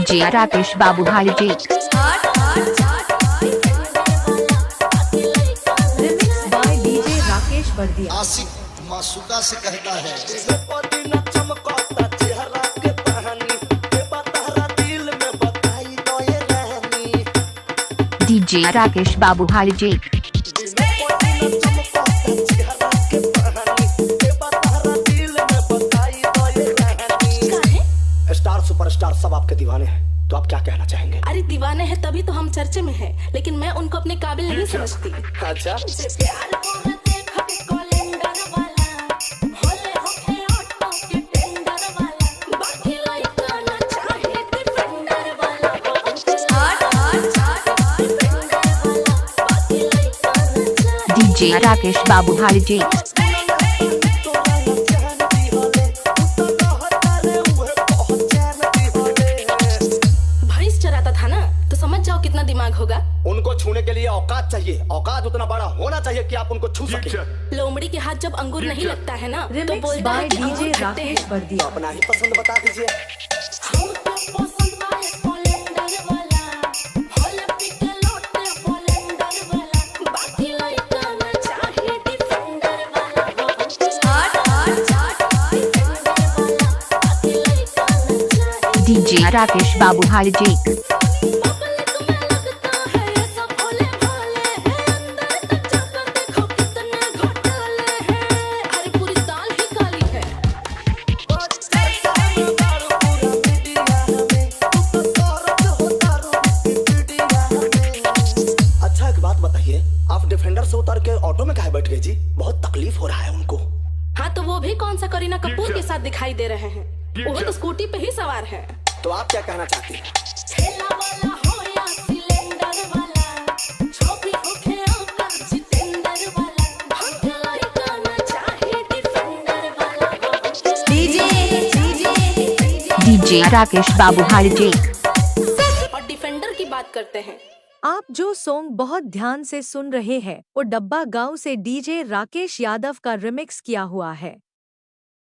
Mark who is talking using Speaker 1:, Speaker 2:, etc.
Speaker 1: DJ Rakesh बाबू भाई जी।
Speaker 2: आशिक मासूका से कहता है
Speaker 1: डीजे राकेश बाबू भाई जी।
Speaker 3: स्टार सुपरस्टार सब आपके दीवाने हैं, तो आप क्या कहना चाहेंगे?
Speaker 4: अरे दीवाने हैं तभी तो हम चर्चे में हैं, लेकिन मैं उनको अपने काबिल नहीं समझती।
Speaker 3: अच्छा,
Speaker 1: डीजे राकेश बाबू भाई जी।
Speaker 4: भैंस चराता था ना, तो समझ जाओ कितना दिमाग होगा।
Speaker 3: उनको छूने के लिए औकात चाहिए, औकात उतना बड़ा होना चाहिए कि आप उनको छू सके।
Speaker 4: लोमड़ी के हाथ जब अंगूर नहीं लगता है ना, तो बोलता है कि अंगूर खट्टे हैं।
Speaker 3: अपना ही पसंद बता दीजिए।
Speaker 1: डीजे राकेश बाबू भाई जी।
Speaker 3: अच्छा एक बात बताइए, आप डिफेंडर से उतर के ऑटो में काहे बैठ गए जी? बहुत तकलीफ हो रहा है उनको।
Speaker 4: हाँ तो वो भी कौन सा करीना कपूर के साथ दिखाई दे रहे हैं, वो तो स्कूटी पे ही सवार है।
Speaker 3: तो आप क्या कहना चाहती हैं?
Speaker 1: डीजे राकेश बाबू भाई जी।
Speaker 4: और डिफेंडर की बात करते हैं।
Speaker 5: आप जो सॉन्ग बहुत ध्यान से सुन रहे हैं वो डब्बा गांव से डीजे राकेश यादव का रिमिक्स किया हुआ है।